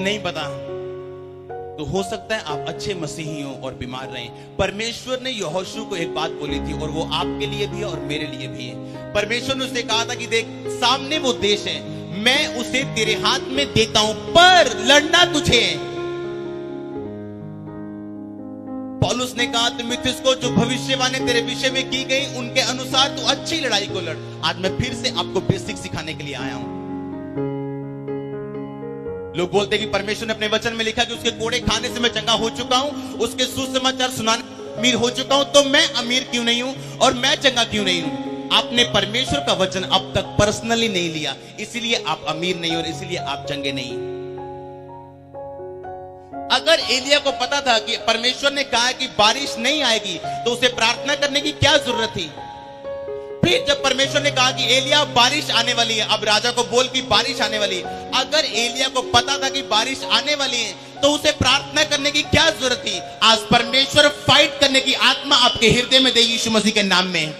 नहीं पता तो हो सकता है आप अच्छे मसीही हो और बीमार रहें। परमेश्वर ने यहोशू को एक बात बोली थी और वो आपके लिए भी है और मेरे लिए भी है। परमेश्वर ने उससे कहा था कि देख सामने वो देश है, मैं उसे तेरे हाथ में देता हूं, पर लड़ना तुझे है। पौलुस ने कहा तीमुथियुस को जो भविष्यवाणी तेरे विषय में की गई उनके अनुसार तू अच्छी लड़ाई को लड़। आज मैं फिर से आपको बेसिक सिखाने के लिए आया हूं। लोग बोलते हैं कि परमेश्वर ने अपने वचन में लिखा कि उसके कोड़े खाने से मैं चंगा हो चुका हूं, उसके सुसमाचार सुनाने अमीर हो चुका हूं, तो मैं अमीर क्यों नहीं हूं और मैं चंगा क्यों नहीं हूं? आपने परमेश्वर का वचन अब तक पर्सनली नहीं लिया, इसीलिए आप अमीर नहीं और इसीलिए आप चंगे नहीं। अगर एलिया को पता था कि परमेश्वर ने कहा कि बारिश नहीं आएगी तो उसे प्रार्थना करने की क्या जरूरत थी? फिर जब परमेश्वर ने कहा कि एलिया बारिश आने वाली है, अब राजा को बोल कि बारिश आने वाली है। अगर एलिया को पता था कि बारिश आने वाली है तो उसे प्रार्थना करने की क्या जरूरत थी? आज परमेश्वर फाइट करने की आत्मा आपके हृदय में दे यीशु मसीह के नाम में।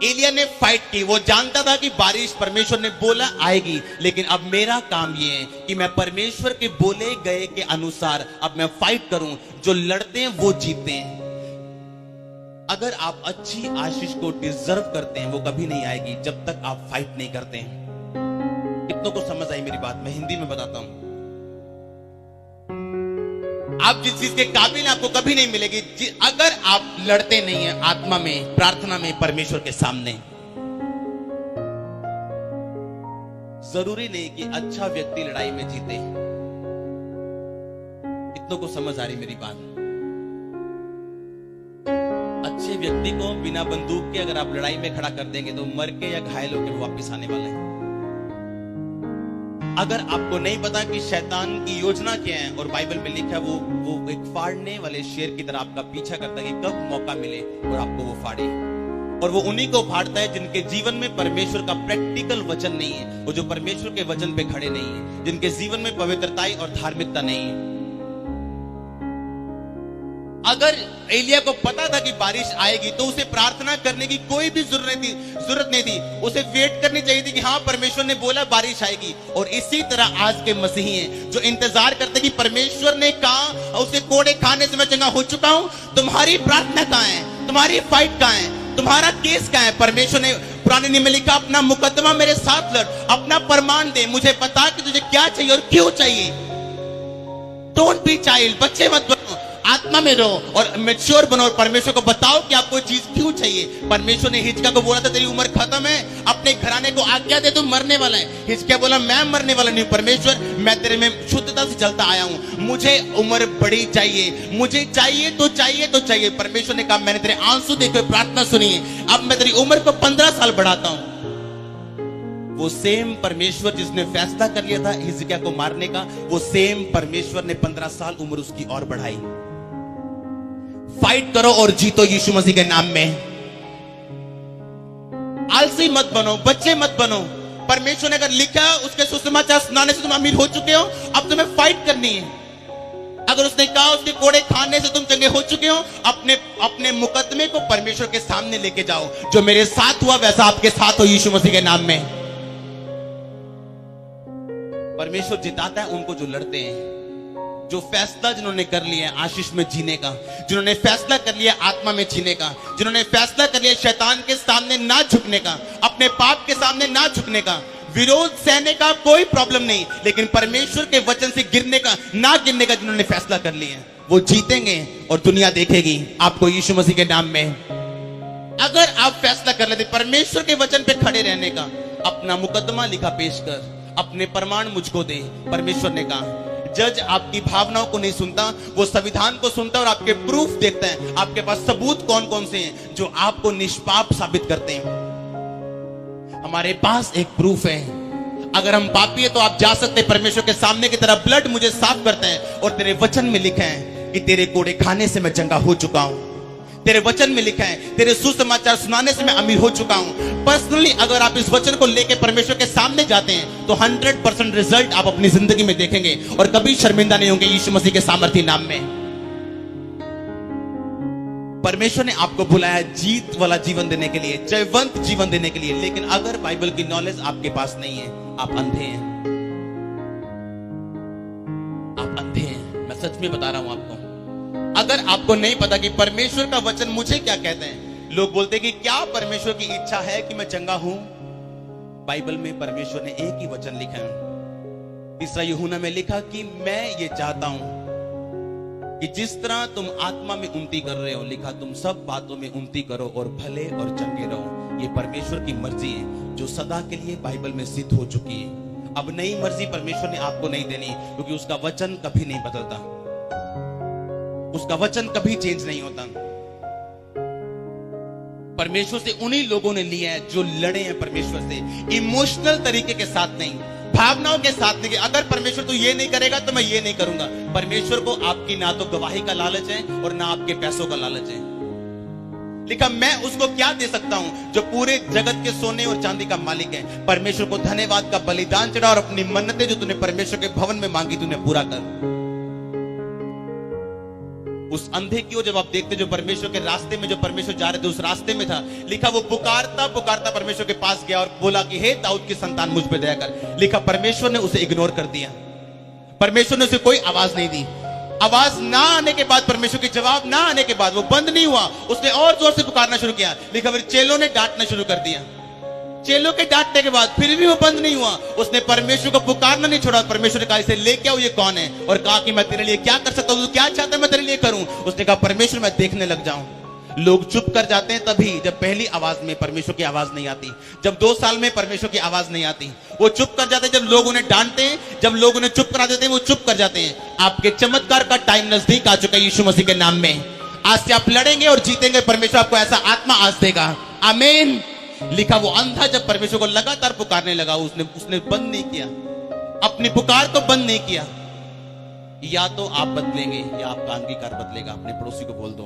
एलिया ने फाइट की, वो जानता था कि बारिश परमेश्वर ने बोला आएगी, लेकिन अब मेरा काम ये है कि मैं परमेश्वर के बोले गए के अनुसार अब मैं फाइट करूं। जो लड़ते हैं वो जीतते हैं। अगर आप अच्छी आशीष को डिजर्व करते हैं वो कभी नहीं आएगी जब तक आप फाइट नहीं करते हैं। कितनों को समझ आई मेरी बात? मैं हिंदी में बताता हूं। आप जिस चीज के काबिल आपको कभी नहीं मिलेगी अगर आप लड़ते नहीं हैं आत्मा में, प्रार्थना में, परमेश्वर के सामने। जरूरी नहीं कि अच्छा व्यक्ति लड़ाई में जीते। कितनों को समझ आ रही मेरी बात? अच्छे व्यक्ति को बिना बंदूक के अगर आप लड़ाई में खड़ा कर देंगे तो मर के या घायल होकर वापस आने वाले हैं। अगर आपको नहीं पता कि शैतान की योजना क्या है और बाइबल में लिखा है वो एक फाड़ने वाले शेर की तरह आपका पीछा करता है कि कब मौका मिले और आपको वो फाड़े, और वो उन्हीं को फाड़ता है जिनके जीवन में परमेश्वर का प्रैक्टिकल वचन नहीं है, वो जो परमेश्वर के वचन पे खड़े नहीं है, जिनके जीवन में पवित्रताई और धार्मिकता नहीं है। अगर एलिया को पता था कि बारिश आएगी तो उसे प्रार्थना करने की कोई भी जरूरत नहीं थी। उसे वेट करनी चाहिए थी कि हाँ परमेश्वर ने बोला बारिश आएगी। और इसी तरह आज के मसीही हैं जो इंतजार करते कि परमेश्वर ने कहा उसे कोड़े खाने से मैं चंगा हो चुका हूं। तुम्हारी प्रार्थना कहां है? तुम्हारी फाइट कहां है? तुम्हारा केस कहां है? परमेश्वर ने पुराने नियम में लिखा अपना मुकदमा मेरे साथ लड़, अपना प्रमाण दे, मुझे बता कि तुझे क्या चाहिए और क्यों चाहिए। डोंट बी चाइल्ड, बच्चे मत बनो, आत्मा में रहो और मैच्योर बनो और परमेश्वर को बताओ कि आपको चीज क्यों चाहिए। परमेश्वर ने हिजकिय्याह को बोला था तेरी उम्र खत्म है, अपने घराने को आज्ञा दे, तू मरने वाला है। हिजकिय्याह बोला मैं मरने वाला नहीं, परमेश्वर मैं तेरे में शुद्धता से चलता आया हूं, मुझे उम्र बड़ी चाहिए, मुझे चाहिए तो चाहिए तो चाहिए। परमेश्वर ने कहा मैंने तेरे आंसू देखे प्रार्थना सुनी है, अब मैं तेरी उम्र को 15 साल बढ़ाता हूं। वो सेम परमेश्वर जिसने फैसला कर लिया था हिजकिय्याह को मारने का, वो सेम परमेश्वर ने 15 साल उम्र उसकी और बढ़ाई। फाइट करो और जीतो यीशु मसीह के नाम में। आलसी मत बनो, बच्चे मत बनो। परमेश्वर ने अगर लिखा उसके सुसमाचार सुनाने से तुम अमीर हो चुके हो, अब तुम्हें फाइट करनी है। अगर उसने कहा उसके कोड़े खाने से तुम चंगे हो चुके हो, अपने मुकदमे को परमेश्वर के सामने लेके जाओ। जो मेरे साथ हुआ वैसा आपके साथ हो यीशु मसीह के नाम में। परमेश्वर जिताता है उनको जो लड़ते हैं, जो फैसला जिन्होंने कर लिया है आशीष में जीने का, जिन्होंने फैसला कर लिया आत्मा में जीने का, जिन्होंने फैसला कर लिया शैतान के सामने ना झुकने का, अपने पाप के सामने ना झुकने का। विरोध सहने का कोई प्रॉब्लम नहीं, लेकिन परमेश्वर के वचन से गिरने का ना गिरने का जिन्होंने फैसला कर लिया है वो जीतेंगे और दुनिया देखेगी आपको यीशु मसीह के नाम में। अगर आप फैसला कर लेते परमेश्वर के वचन पे खड़े रहने का, अपना मुकदमा लिखा पेश कर, अपने प्रमाण मुझको दे। परमेश्वर ने कहा जज आपकी भावनाओं को नहीं सुनता, वो संविधान को सुनता है और आपके प्रूफ देखता है। आपके पास सबूत कौन कौन से हैं जो आपको निष्पाप साबित करते हैं? हमारे पास एक प्रूफ है। अगर हम पापी है तो आप जा सकते हैं परमेश्वर के सामने की तरह, ब्लड मुझे साफ करता है और तेरे वचन में लिखा है कि तेरे कोड़े खाने से मैं चंगा हो चुका हूं। तेरे वचन में लिखा है तेरे सुसमाचार सुनाने से मैं अमीर हो चुका हूं। पर्सनली अगर आप इस वचन को लेकर परमेश्वर के सामने जाते हैं तो 100% रिजल्ट आप अपनी जिंदगी में देखेंगे और कभी शर्मिंदा नहीं होंगे यीशु मसीह के सामर्थी नाम में। परमेश्वर ने आपको बुलाया जीत वाला जीवन देने के लिए, जयवंत जीवन देने के लिए, लेकिन अगर बाइबल की नॉलेज आपके पास नहीं है आप अंधे हैं। आप अंधे हैं। मैं सच में बता रहा हूं आपको। अगर आपको नहीं पता कि परमेश्वर का वचन मुझे क्या कहते हैं, लोग बोलते हैं कि क्या परमेश्वर की इच्छा है कि मैं चंगा हूं। बाइबल में परमेश्वर ने एक ही वचन लिखा है, 3 यूहन्ना में लिखा कि मैं ये चाहता हूं कि जिस तरह तुम आत्मा में उन्नति कर रहे हो, लिखा तुम सब बातों में उन्नति करो और भले और चंगे रहो। ये परमेश्वर की मर्जी है जो सदा के लिए बाइबल में सिद्ध हो चुकी है। अब नई मर्जी परमेश्वर ने आपको नहीं देनी, क्योंकि उसका वचन कभी नहीं बदलता, उसका वचन कभी चेंज नहीं होता। परमेश्वर से उन्हीं लोगों ने लिया है जो लड़े हैं परमेश्वर से, इमोशनल तरीके के साथ नहीं, भावनाओं के साथ नहीं। अगर परमेश्वर तो ये नहीं करेगा तो मैं ये नहीं करूंगा। परमेश्वर को आपकी ना तो गवाही का लालच है और ना आपके पैसों का लालच है। लिखा मैं उसको क्या दे सकता हूं जो पूरे जगत के सोने और चांदी का मालिक है। परमेश्वर को धन्यवाद का बलिदान चढ़ा और अपनी मन्नतें जो तूने परमेश्वर के भवन में मांगी तूने पूरा कर। उस अंधे की ओर जब आप देखते, जो परमेश्वर के रास्ते में जो परमेश्वर जा रहे थे उस रास्ते में था, लिखा वो पुकारता पुकारता परमेश्वर के पास गया और बोला कि हे दाऊद की संतान मुझ पे दया कर। लिखा परमेश्वर ने उसे इग्नोर कर दिया, परमेश्वर ने उसे कोई आवाज नहीं दी। आवाज ना आने के बाद, परमेश्वर के जवाब ना आने के बाद वो बंद नहीं हुआ, उसने और जोर से पुकारना शुरू किया। लिखा फिर चेलों ने डांटना शुरू कर दिया। चेलों के डांटने के बाद फिर भी वो बंद नहीं हुआ, उसने परमेश्वर को पुकारना नहीं छोड़ा। परमेश्वर ने कहा इसे लेके आओ, ये कौन है, और कहा कि मैं तेरे लिए क्या कर सकता हूं, क्या चाहता है मैं तेरे लिए करूं। उसने कहा परमेश्वर मैं देखने लग जाऊं। लोग चुप कर जाते हैं तभी जब पहली आवाज में परमेश्वर की आवाज नहीं आती, जब 2 साल में परमेश्वर की आवाज नहीं आती। वो चुप कर जाते हैं जब लोग उन्हें डांटते हैं, जब लोग उन्हें चुप करा देते हैं वो चुप कर जाते हैं। आपके चमत्कार का टाइम नजदीक आ चुका है यीशु मसीह के नाम में। आज से आप लड़ेंगे और जीतेंगे। परमेश्वर आपको ऐसा आत्मा आज देगा। आमीन। लिखा वो अंधा जब परमेश्वर को लगातार पुकारने लगा, उसने बंद नहीं किया, अपनी पुकार को बंद नहीं किया। या तो आप बदलेंगे या आपका अंगीकार बदलेगा। अपने पड़ोसी को बोल दो,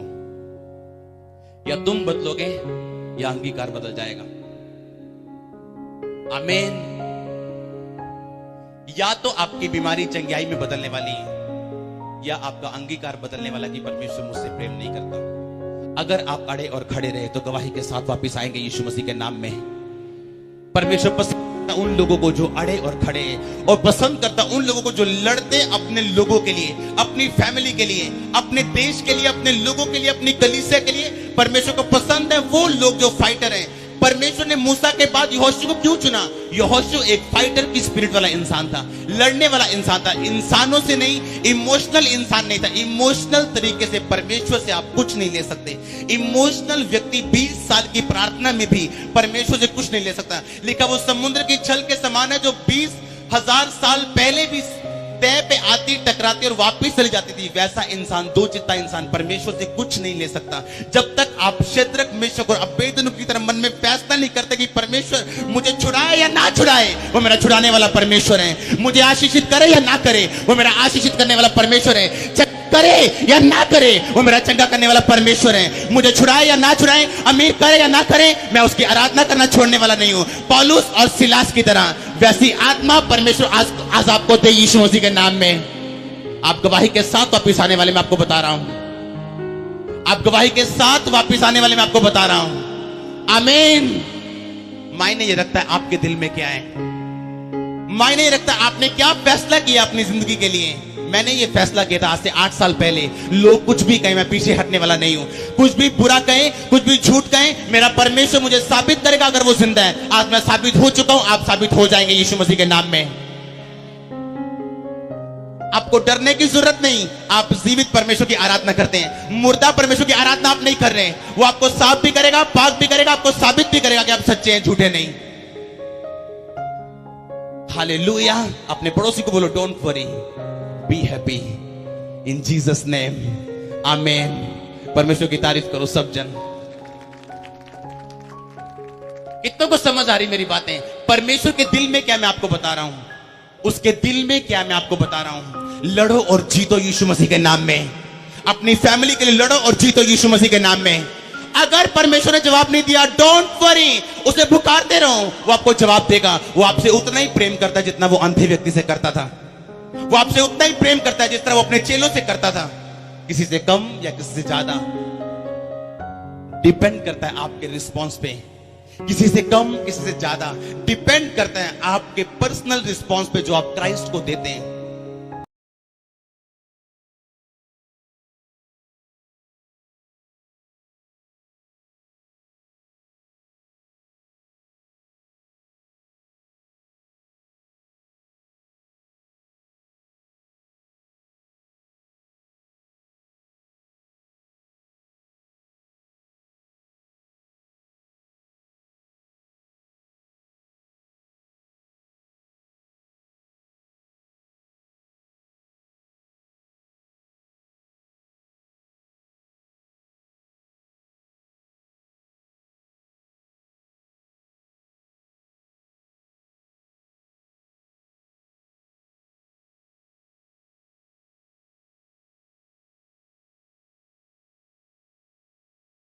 या तुम बदलोगे या अंगीकार बदल जाएगा। आमीन। या तो आपकी बीमारी चंगाई में बदलने वाली है, या आपका अंगीकार बदलने वाला कि परमेश्वर मुझसे प्रेम नहीं करता। अगर आप अड़े और खड़े रहे तो गवाही के साथ वापस आएंगे यीशु मसीह के नाम में। परमेश्वर पसंद करता उन लोगों को जो अड़े और खड़े हैं, और पसंद करता उन लोगों को जो लड़ते अपने लोगों के लिए, अपनी फैमिली के लिए, अपने देश के लिए, अपने लोगों के लिए, अपनी कलीसिया के लिए। परमेश्वर को पसंद है वो लोग जो फाइटर हैं। परमेश्वर ने मूसा के बाद यहोशू को क्यों चुना? यहोशू एक फाइटर की स्पिरिट वाला इंसान था, लड़ने वाला इंसान था, इंसानों से नहीं, इमोशनल इंसान नहीं था। इमोशनल तरीके से परमेश्वर से आप कुछ नहीं ले सकते। इमोशनल व्यक्ति 20 साल की प्रार्थना में भी परमेश्वर से कुछ नहीं ले सकता। लिखा वो समुद्र की छल के समान है जो 20,000 साल पहले भी तय पे आती, टकराती और वापस चली जाती थी। वैसा इंसान, दो चित्ता इंसान परमेश्वर से कुछ नहीं ले सकता। जब तक आप शद्रक, मेशक और अबेदनगो की तरह मन में फैसला नहीं करते कि परमेश्वर मुझे छुड़ाए या ना छुड़ाए, वो मेरा छुड़ाने वाला परमेश्वर है। मुझे आशीषित करे या ना करे, वो मेरा आशीषित करने वाला परमेश्वर है। करे या ना करे, वो मेरा चंगा करने वाला परमेश्वर है। मुझे छुड़ाए या ना छुड़ाए, अमीर करे या ना करे, मैं उसकी आराधना करना छोड़ने वाला नहीं हूं। पौलुस और सिलास की तरह वैसी आत्मा परमेश्वर आज आपको दे यीशु मसीह के नाम में। आप गवाही के साथ वापिस आने वाले मैं आपको बता रहा हूं, आप गवाही के साथ वापिस आने वाले मैं आपको बता रहा हूं। आमीन। मायने ये रखता है आपके दिल में क्या है, मायने ये रखता है आपने क्या फैसला किया अपनी जिंदगी के लिए। मैंने ये फैसला किया था आज से 8 साल पहले। लोग कुछ भी कहें, मैं पीछे हटने वाला नहीं हूं। कुछ भी बुरा कहें, कुछ भी झूठ कहें, मेरा परमेश्वर मुझे साबित करेगा अगर वो जिंदा है। आज मैं साबित हो चुका हूं, आप साबित हो जाएंगे यीशु मसीह के नाम में। आपको डरने की जरूरत नहीं। आप जीवित परमेश्वर की आराधना करते हैं, मुर्दा परमेश्वर की आराधना आप नहीं कर रहे हैं। वो आपको साफ भी करेगा, पाक भी करेगा, आपको साबित भी करेगा कि आप सच्चे हैं, झूठे नहीं। हालेलुया। अपने पड़ोसी को बोलो, don't worry, be happy in Jesus name. आमीन। परमेश्वर की तारीफ करो सब जन। कितनों को समझ आ रही मेरी बातें? परमेश्वर के दिल में क्या मैं आपको बता रहा हूं, उसके दिल में क्या मैं आपको बता रहा हूं। लड़ो और जीतो यीशु मसीह के नाम में। अपनी फैमिली के लिए लड़ो और जीतो यीशु मसीह के नाम में। अगर परमेश्वर ने जवाब नहीं दिया, डोंट वरी, उसे पुकारते रहो, वो आपको जवाब देगा। वो आपसे उतना ही प्रेम करता है जितना वो अंधे व्यक्ति से करता था। वो आपसे उतना ही प्रेम करता है जिस तरह वो अपने चेलों से करता था। किसी से कम या किसी से ज्यादा, डिपेंड करता है आपके रिस्पॉन्स पे। किसी से कम, किसी से ज्यादा, डिपेंड करता है आपके पर्सनल रिस्पॉन्स पे जो आप क्राइस्ट को देते हैं।